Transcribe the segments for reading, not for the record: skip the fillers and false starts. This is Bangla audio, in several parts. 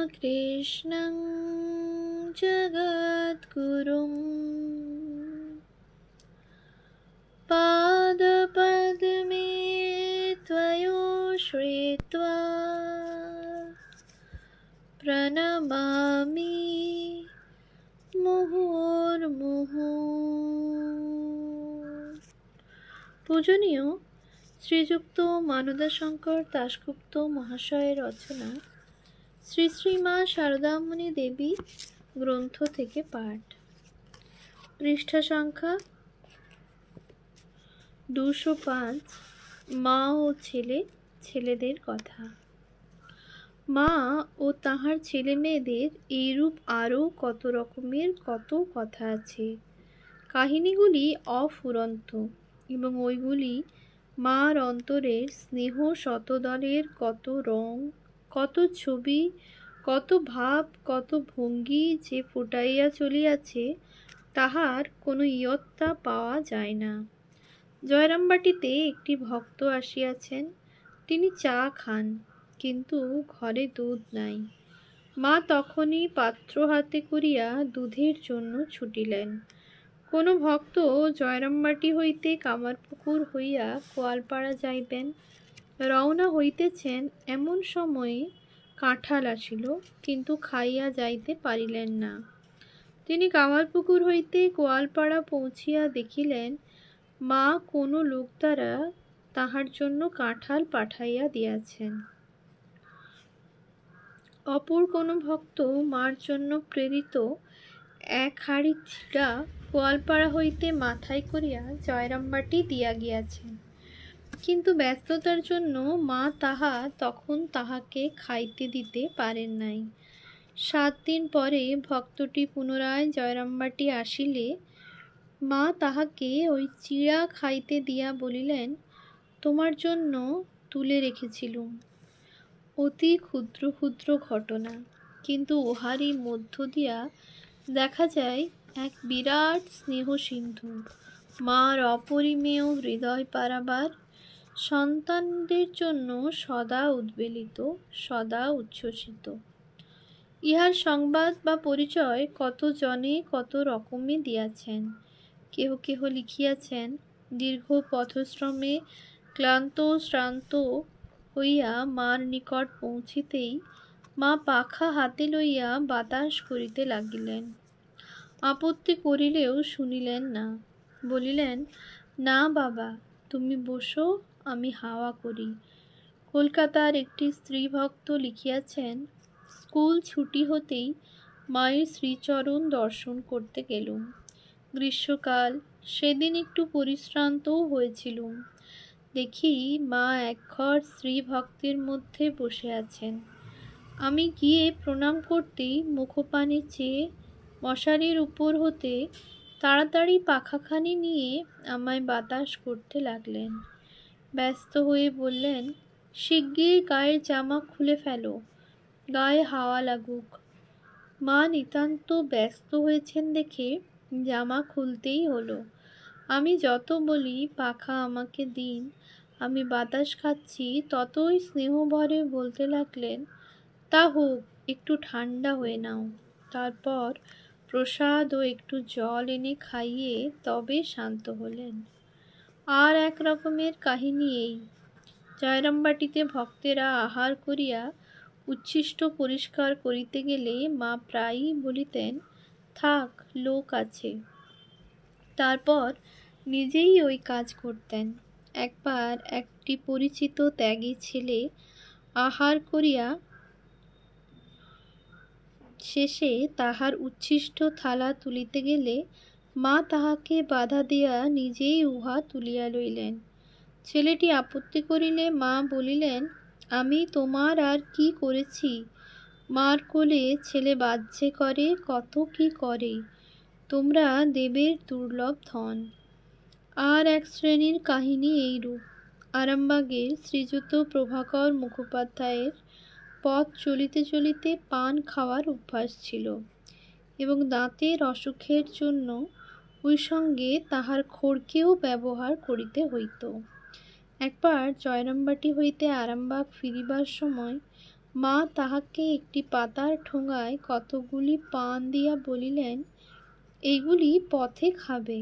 कृष्णं जगद्गुरुं पादपद्मे त्वयोश्रित्वा प्रणमामि মুহুর্মুহু। পূজনীয় শ্রীযুক্ত মানদাশঙ্কর দাশগুপ্ত মহাশয়ের রচনা শ্রী শ্রী মা শারদামণি দেবী গ্রন্থ থেকে পাঠ। পৃষ্ঠা সংখ্যা 205। মা ও ছেলে, ছেলেদের কথা। মা ও তাহার ছেলে মেয়েদের এইরূপ আরও কত রকমের কত কথা আছে। কাহিনীগুলি অফুরন্ত এবং ওইগুলি মার অন্তরের স্নেহ শতদলের কত রং, কত ছবি, কত ভাব, কত ভঙ্গি যে ফুটাইয়া চলিয়াছে, তাহার কোনো ইয়ত্তা পাওয়া যায় না। জয়রামবাটিতে একটি ভক্ত আসিয়াছেন। তিনি চা খান, কিন্তু ঘরে দুধ নাই। মা তখনই পাত্র হাতে করিয়া দুধের জন্য ছুটিলেন। কোনো ভক্ত জয়রামবাটি হইতে কামারপুকুর হইয়া গোয়ালপাড়া যাইবেন, রওনা হইতেছেন, এমন সময়ে কাঁঠাল আসিল, কিন্তু খাইয়া যাইতে পারিলেন না। তিনি কামারপুকুর হইতে গোয়ালপাড়া পৌঁছিয়া দেখিলেন মা কোনো লোক দ্বারা তাহার জন্য কাঁঠাল পাঠাইয়া দিয়াছেন। অপর কোনো ভক্ত মার জন্য প্রেরিত এক হাঁড়ি চিড়া গোয়ালপাড়া হইতে মাথায় করিয়া জয়রামবাটি দিয়া গিয়াছেন, কিন্তু ব্যস্ততার জন্য মা তখন তাহাকে খাইতে দিতে পারেন নাই। 7 দিন পরে ভক্তটি পুনরায় জয়রামবাটি আসিলে মা তাহাকে ওই চিড়া খাইতে দিয়া বলিলেন, তোমার জন্য তুলে রেখেছিলুম। অতি ক্ষুদ্র ক্ষুদ্র ঘটনা, কিন্তু উহারই মধ্য দিয়া দেখা যায় এক বিরাট স্নেহ সিন্ধু, মার অপরিমেয় হৃদয় পারাবার, সন্তানদের জন্য সদা উদ্বেলিত, সদা উচ্ছ্বসিত। ইহার সংবাদ বা পরিচয় কত জনে কত রকমে দিয়াছেন। কেহ কেহ লিখিয়াছেন, দীর্ঘ পথশ্রমে ক্লান্ত শ্রান্ত হইয়া মার নিকট পৌঁছিতেই মা পাখা হাতে লইয়া বাতাস করিতে লাগিলেন। আপত্তি করিলেও শুনিলেন না। বলিলেন, না বাবা, তুমি বসো, আমি হাওয়া করি। কলকাতার একটি স্ত্রী ভক্ত লিখিয়াছেন, স্কুল ছুটি হতেই মায়ের শ্রীচরণ দর্শন করতে গেলুম। গ্রীষ্মকাল, সেদিন একটু পরিশ্রান্তও হয়েছিলুম। দেখি মা একঘর স্ত্রী ভক্তের মধ্যে বসে আছেন। আমি গিয়ে প্রণাম করতেই মুখপানে চেয়ে মশারির উপর হতে তাড়াতাড়ি পাখাখানি নিয়ে আমায় বাতাস করতে লাগলেন। ব্যস্ত হয়ে বললেন, শিগগির গায়ের জামা খুলে ফেলো, গায়ে হাওয়া লাগুক। মা নিতান্ত ব্যস্ত হয়েছেন দেখে জামা খুলতেই হলো। আমি যত বলি পাখা আমাকে দিন, আমি বাতাস খাচ্ছি, ততই স্নেহভরে বলতে লাগলেন, তা হোক, একটু ঠান্ডা হয়ে নাও। তারপর প্রসাদ ও একটু জল এনে খাইয়ে তবে শান্ত হলেন। আর এক রকমের কাহিনী এই। জয়রামবাটিতে ভক্তেরা আহার করিয়া উচ্ছিষ্ট পরিষ্কার করিতে গেলে মা প্রায়ই বলিতেন, থাক, লোক আছে। তারপর নিজেই ওই কাজ করতেন। একবার একটি পরিচিত ত্যাগী ছেলে আহার করিয়া শেষে তাহার উচ্ছিষ্ট থালা তুলিতে গেলে মা তাহাকে বাধা দিয়া নিজেই উহা তুলিয়া লইলেন। ছেলেটি আপত্তি করিলে মা বলিলেন, আমি তোমার আর কি করেছি? মার কোলে ছেলে বাহ্যে করে, কত কি করে, তোমরা দেবের দুর্লভ ধন। আর এক শ্রেণীর কাহিনী এইরূপ। আরামবাগের শ্রীযুত প্রভাকর মুখোপাধ্যায়ের পথ চলিতে চলিতে পান খাওয়ার অভ্যাস ছিল এবং দাঁতের অসুখের জন্য ওই সঙ্গে তাহার খড়কেও ব্যবহার করিতে হইত। একবার জয়রামবাটি হইতে আরামবাগ ফিরিবার সময় মা তাহাকে একটি পাতার ঠোঙায় কতকগুলি পান দিয়া বলিলেন, এইগুলি পথে খাবে।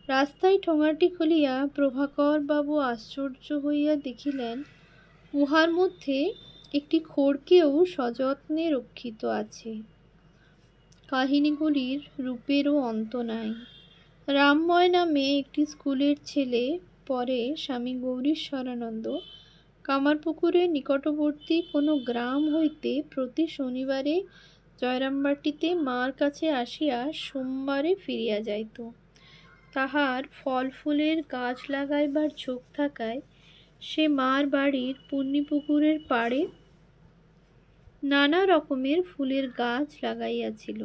রাস্তায় ঠোঙাটি খুলিয়া প্রভাকর বাবু আশ্চর্য হইয়া দেখিলেন, উহার মধ্যে একটি খড়কেও সযত্নে রক্ষিত আছে। কাহিনীগুলির রূপেরও অন্ত নাই। রামময় নামে একটি স্কুলের ছেলে পরে স্বামী গৌরীশ্বরানন্দ কামারপুকুরের নিকটবর্তী কোনো গ্রাম হইতে প্রতি শনিবারে জয়রামবাটিতে মার কাছে আসিয়া সোমবারে ফিরিয়া যাইত। তাহার ফল ফুলের গাছ লাগাইবার ঝোঁক থাকায় সে মার বাড়ির পুণ্যিপুকুরের পাড়ে নানা রকমের ফুলের গাছ লাগাইয়াছিল।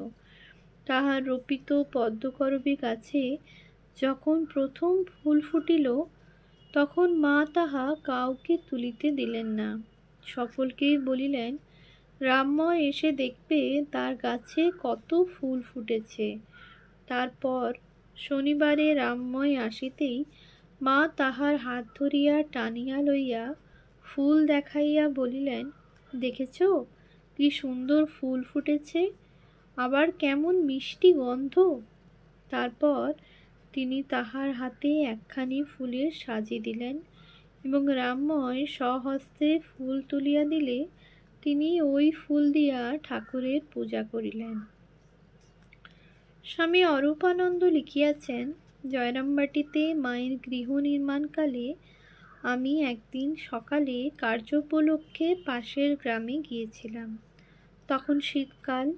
তাহার রোপিত পদ্মকরবী গাছে যখন প্রথম ফুল ফুটিল, তখন মা তাহা কাউকে তুলিতে দিলেন না। সকলকেই বলিলেন, রামময় এসে দেখবে তার গাছে কত ফুল ফুটেছে। তারপর শনিবারে রামময় আসিতেই মা তাহার হাত ধরিয়া টানিয়া লইয়া ফুল দেখাইয়া বলিলেন, দেখেছ কি সুন্দর ফুল ফুটেছে, আবার কেমন মিষ্টি গন্ধ। তারপর তিনি তাহার হাতে একখানি ফুলের সাজি দিলেন এবং রামময় স্বহস্তে ফুল তুলিয়া দিলে তিনি ওই ফুল দিয়া ঠাকুরের পূজা করিলেন। স্বামী অরূপানন্দ লিখিয়াছেন, জয়রামবাটিতে মায়ের গৃহ নির্মাণকালে আমি একদিন সকালে কার্যোপলক্ষে পাশের গ্রামে গিয়েছিলাম। তখন শীতকাল।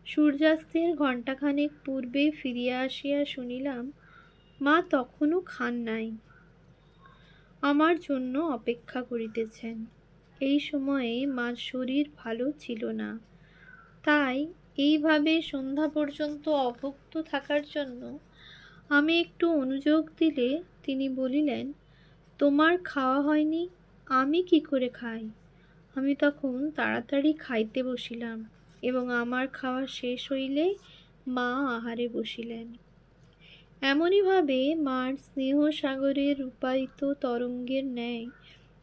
সূর্যাস্তের ঘণ্টাখানেক পূর্বে ফিরিয়া আসিয়া শুনিলাম মা তখনও খান নাই, আমার জন্য অপেক্ষা করিতেছেন। এই সময়ে মার শরীর ভালো ছিল না। তাই এইভাবে সন্ধ্যা পর্যন্ত অভুক্ত থাকার জন্য আমি একটু অনুযোগ দিলে তিনি বলিলেন, তোমার খাওয়া হয়নি, আমি কি করে খাই। আমি তখন তাড়াতাড়ি খাইতে বসিলাম এবং আমার খাওয়া শেষ হইলে মা আহারে বসিলেন। এমনিভাবে মার স্নেহ সাগরের রূপায়িত তরঙ্গের ন্যায়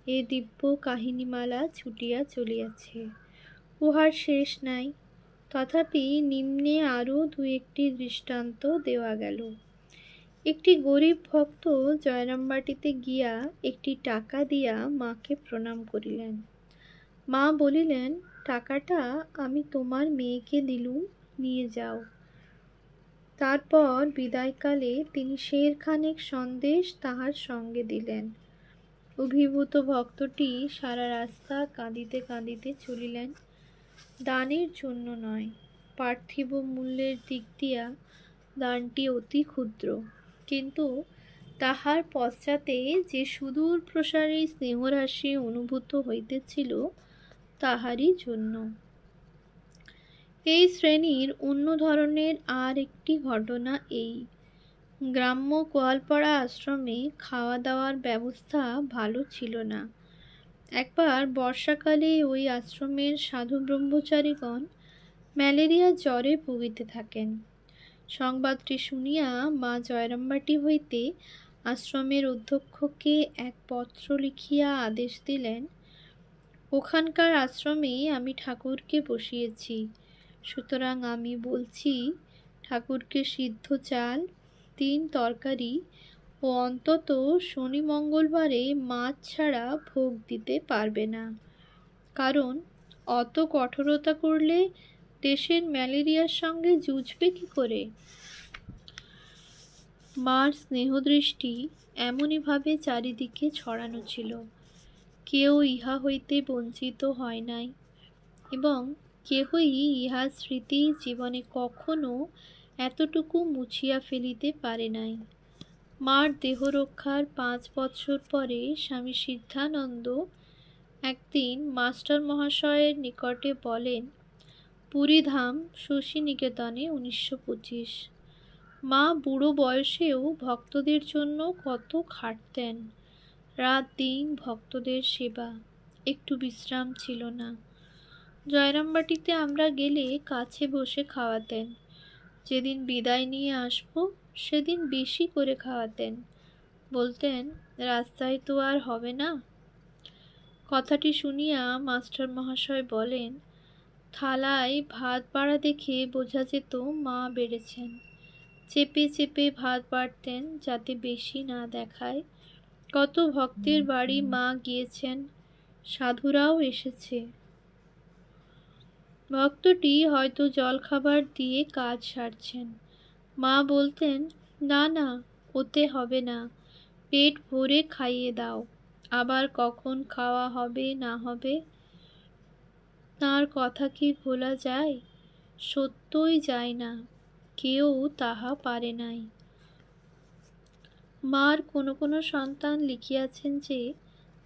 এ দিব্য কাহিনীমালা ছুটিয়া চলিয়াছে, উহার শেষ নাই। তথাপি নিম্নে আরও দু একটি দৃষ্টান্ত দেওয়া গেল। একটি গরিব ভক্ত জয়রামবাটিতে গিয়া একটি টাকা দিয়া মাকে প্রণাম করিলেন। মা বলিলেন, টাকাটা আমি তোমার মেয়েকে দিলুম, নিয়ে যাও। তারপর বিদায়কালে তিনি সেরখানেক সন্দেশ তাহার সঙ্গে দিলেন। অভিভূত ভক্তটি সারা রাস্তা কাঁদিতে কাঁদিতে চলিলেন। দানের জন্য নয়, পার্থিব মূল্যের দিক দিয়া দানটি অতি ক্ষুদ্র, কিন্তু তাহার পশ্চাতে যে সুদূর প্রসারী স্নেহরাশি অনুভূত হইতেছিল তাহারই জন্য। এই শ্রেণীর অন্য ধরনের আর একটি ঘটনা এই। গ্রাম্য গোয়ালপাড়া আশ্রমে খাওয়া দাওয়ার ব্যবস্থা ভালো ছিল না। একবার বর্ষাকালে ওই আশ্রমের সাধু ব্রহ্মচারীগণ ম্যালেরিয়া জ্বরে ভুগিতে থাকেন। সংবাদটি শুনিয়া মা জয়রামবাটি হইতে আশ্রমের অধ্যক্ষকে এক পত্র লিখিয়া আদেশ দিলেন, ওখানকার আশ্রমে আমি ঠাকুরকে বসিয়েছি, সুতরাং আমি বলছি ঠাকুরকে সিদ্ধ চাল, 3 তরকারি ও অন্তত শনি মঙ্গলবারে মাছ ছাড়া ভোগ দিতে পারবে না, কারণ অত কঠোরতা করলে দেশের ম্যালেরিয়ার সঙ্গে যুঝবে কি করে। মার স্নেহদৃষ্টি এমনইভাবে চারিদিকে ছড়ানো ছিল, কেউ ইহা হইতে বঞ্চিত হয় নাই এবং কেহই ইহার স্মৃতি জীবনে কখনো এতটুকু মুছিয়া ফেলিতে পারে নাই। মার দেহ রক্ষার 5 বৎসর পরে স্বামী সিদ্ধানন্দ একদিন মাস্টার মহাশয়ের নিকটে বলেন, পুরীধাম শশীনিকেতনে 1925। মা বুড়ো বয়সেও ভক্তদের জন্য কত খাটতেন, রাত দিন ভক্তদের সেবা, একটু বিশ্রাম ছিল না। জয়রামবাটিতে আমরা গেলে কাছে বসে খাওয়াতেন, যেদিন বিদায় নিয়ে আসব সেদিন বেশি করে খাওয়াতেন, বলতেন রাস্তায় তো আর হবে না। কথাটি শুনিয়া মাস্টার মহাশয় বলেন, থালায় ভাত বাড়া দেখে বোঝা যেত মা বেড়েছেন। চেপে চেপে ভাত বাড়তেন যাতে বেশি না দেখায়। কত ভক্তের বাড়ি মা গিয়েছেন, সাধুরাও এসেছে। ভক্তটি হয়তো জলখাবার দিয়ে কাজ সারছেন। মা বলতেন, না না, ওতে হবে না, পেট ভরে খাইয়ে দাও, আবার কখন খাওয়া হবে না হবে। তাঁর কথা কি ভোলা যায়? সত্যই যায় না, কেউ তাহা পারে নাই। মার কোনো কোনো সন্তান লিখিয়াছেন যে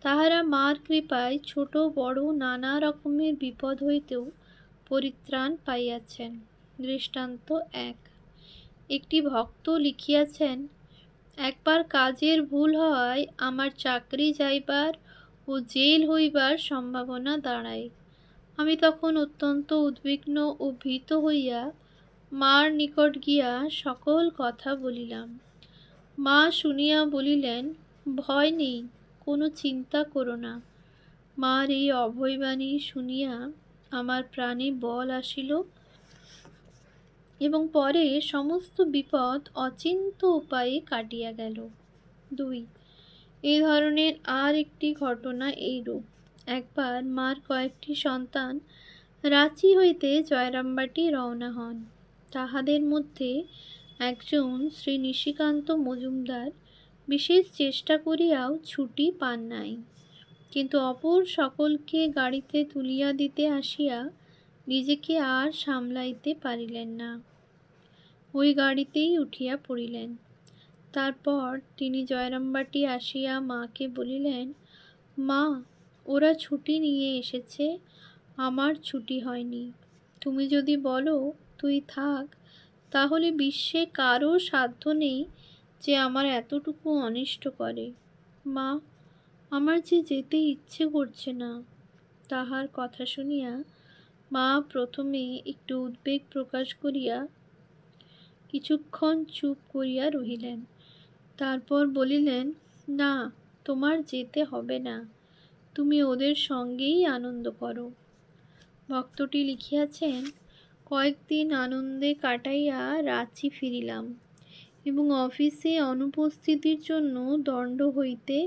তাহারা মার কৃপায় ছোট বড় নানা রকমের বিপদ হইতেও পরিত্রাণ পাইয়াছেন। দৃষ্টান্ত 1। একটি ভক্ত লিখিয়াছেন, একবার কাজের ভুল হওয়ায় আমার চাকরি যাইবার ও জেল হইবার সম্ভাবনা দাঁড়ায়। আমি তখন অত্যন্ত উদ্বিগ্ন ও ভীত হইয়া মার নিকট গিয়া সকল কথা বলিলাম। মা শুনিয়া বলিলেন, ভয় নেই, কোনো চিন্তা করো না। মার এই অভয়বাণী শুনিয়া আমার প্রাণে বল আসিল এবং পরে সমস্ত বিপদ অচিন্ত উপায়ে কাটিয়া গেল। 2। এই ধরনের আর একটি ঘটনা এইরূপ। একবার মার কয়েকটি সন্তান রাঁচি হইতে জয়রামবাটি রওনা হন। তাহাদের মধ্যে একজন শ্রী নিশিকান্ত মজুমদার বিশেষ চেষ্টা করিয়াও ছুটি পান নাই, কিন্তু অপর সকলকে গাড়িতে তুলিয়া দিতে আসিয়া নিজেকে আর সামলাইতে পারিলেন না। ওই গাড়িতেই উঠিয়া পড়িলেন। তারপর তিনি জয়রামবাটি আসিয়া মাকে বলিলেন, মা, ওরা ছুটি নিয়ে এসেছে, আমার ছুটি হয়নি। তুমি যদি বলো তুই থাক, তাহলে বিশ্বে কারো সাধ্য নেই যে আমার এতটুকু অনিষ্ট করে। মা, আমার যে যেতে ইচ্ছে করছে না। তাহার কথা শুনিয়া মা প্রথমে একটু উদ্বেগ প্রকাশ করিয়া কিছুক্ষণ চুপ করিয়া রহিলেন। তারপর বলিলেন, না, তোমার যেতে হবে না, তুমি ওদের সঙ্গেই আনন্দ করো। ভক্তটি লিখিয়াছেন, কয়েকদিন আনন্দে কাটাইয়া রাঁচি ফিরিলাম এবং অফিসে অনুপস্থিতির জন্য দণ্ড হইতে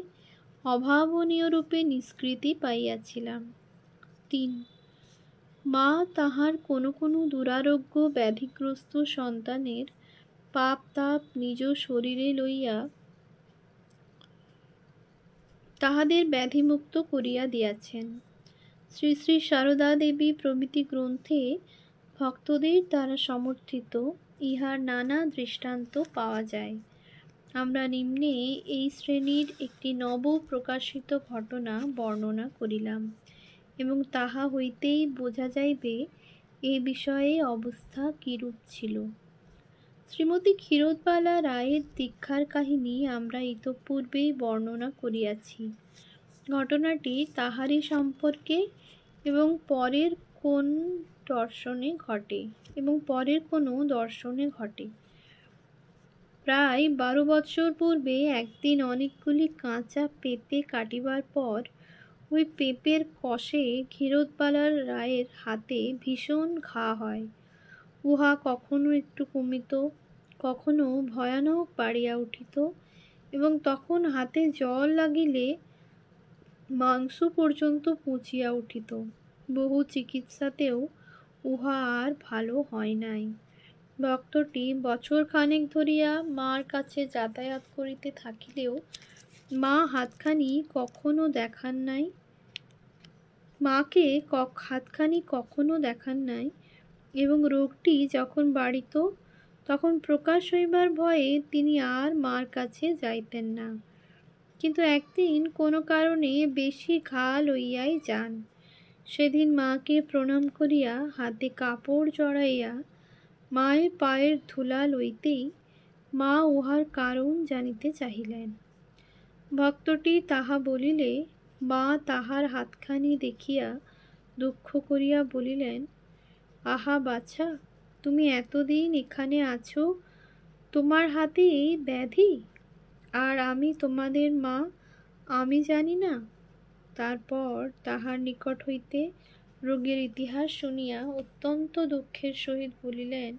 অভাবনীয় রূপে নিষ্কৃতি পাইয়াছিলাম। 3। মা তাহার কোনো কোনো দুরারোগ্য ব্যাধিগ্রস্ত সন্তানের পাপ তাপ নিজ শরীরে লইয়া তাহাদের ব্যাধিমুক্ত করিয়া দিয়াছেন। শ্রী শ্রী সারদা দেবী প্রভৃতি গ্রন্থে ভক্তদের দ্বারা সমর্থিত ইহার নানা দৃষ্টান্ত পাওয়া যায়। আমরা নিম্নে এই শ্রেণীর একটি নব প্রকাশিত ঘটনা বর্ণনা করিলাম এবং তাহা হইতেই বোঝা যাইবে এ বিষয়ে অবস্থা কিরূপ ছিল। শ্রীমতী ক্ষীরোদবালা রায়ের দীক্ষার কাহিনী আমরা ইতঃপূর্বেই বর্ণনা করিয়াছি। ঘটনাটি তাহারই সম্পর্কে এবং পরের কোনো দর্শনে ঘটে। প্রায় 12 বৎসর পূর্বে একদিন অনেকগুলি কাঁচা পেঁপে কাটিবার পর ওই পেঁপের কষে ক্ষীরোদবালা রায়ের হাতে ভীষণ ঘা হয়। উহা কখনো একটু কমিত, কখনো ভয়ানক বাড়িয়া উঠিত এবং তখন হাতে জল লাগিলে মাংস পর্যন্ত পুঁচিয়া উঠিত। বহু চিকিৎসাতেও উহা আর ভালো হয় নাই। ভক্তটি বছর খানেক ধরিয়া মার কাছে যাতায়াত করিতে থাকিলেও মা হাতখানি কখনো দেখান নাই এবং রোগটি যখন বাড়িত তখন প্রকাশ হইবার ভয়ে তিনি আর মার কাছে যাইতেন না। কিন্তু একদিন কোনো কারণে বেশি ঘা লইয়াই যান। সেদিন মাকে প্রণাম করিয়া হাতে কাপড় জড়াইয়া মায়ের পায়ের ধুলা লইতেই মা উহার কারণ জানিতে চাহিলেন। ভক্তটি তাহা বলিলে মা তাহার হাতখানি দেখিয়া দুঃখ করিয়া বলিলেন, আহা বাছা, তুমি এতদিন এখানে আছো, তোমার হাতে এই ব্যাধি, আর আমি তোমাদের মা, আমি জানি না। তারপর তাহার নিকট হইতে রোগের ইতিহাস শুনিয়া অত্যন্ত দুঃখের সহিত বলিলেন,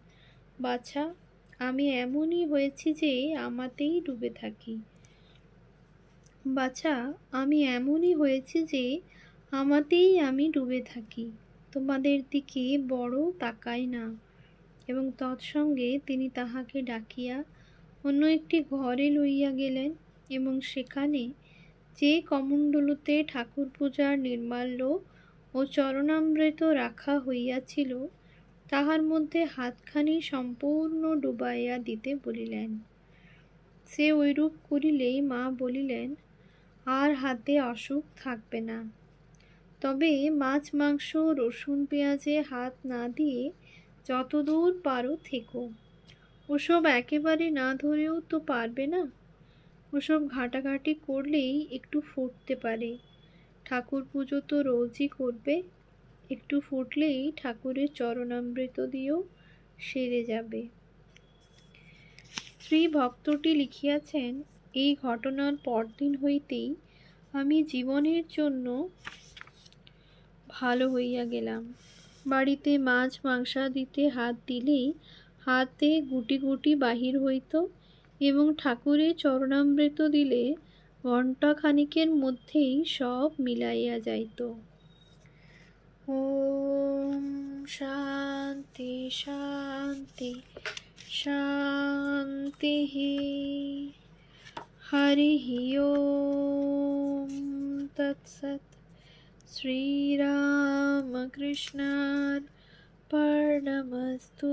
বাছা, আমি এমনই হয়েছি যে আমাতেই ডুবে থাকি। বাছা, আমি এমনই হয়েছি যে আমাতেই আমি ডুবে থাকি, তোমাদের দিকে বড় তাকাই না। এবং তৎসঙ্গে তিনি তাহাকে ডাকিয়া অন্য একটি ঘরে লইয়া গেলেন এবং সেখানে যে কমণ্ডলুতে ঠাকুর পূজার নির্মাল্য ও চরণামৃত রাখা হইয়াছিল তাহার মধ্যে হাতখানি সম্পূর্ণ ডুবাইয়া দিতে বলিলেন। সে ঐরূপ করিলেই মা বলিলেন, আর হাতে অসুখ থাকবে না। তবে মাছ মাংস রসুন পেঁয়াজে হাত না দিয়ে যতদূর পারো থেকো। ওসব একেবারে না ধরেও তো পারবে না। ওসব ঘাঁটাঘাঁটি করলেই একটু ফুটতে পারে। ঠাকুর পুজো তো রোজই করবে, একটু ফুটলেই ঠাকুরের চরণামৃত দিয়েও সেরে যাবে। শ্রী ভক্তটি লিখিয়াছেন, এই ঘটনার পরদিন হইতেই আমি জীবনের জন্য ভালো হইয়া গেলাম। বাড়িতে মাছ মাংসাদিতে হাত দিলেই হাতে গুটি গুটি বাহির হইত এবং ঠাকুরের চরণামৃত দিলে ঘণ্টা খানিকের মধ্যেই সব মিলাইয়া যাইত। ওম শান্তি শান্তি শান্তি। হরি ওম তৎসৎ। শ্রীরামকৃষ্ণার্পণমস্তু।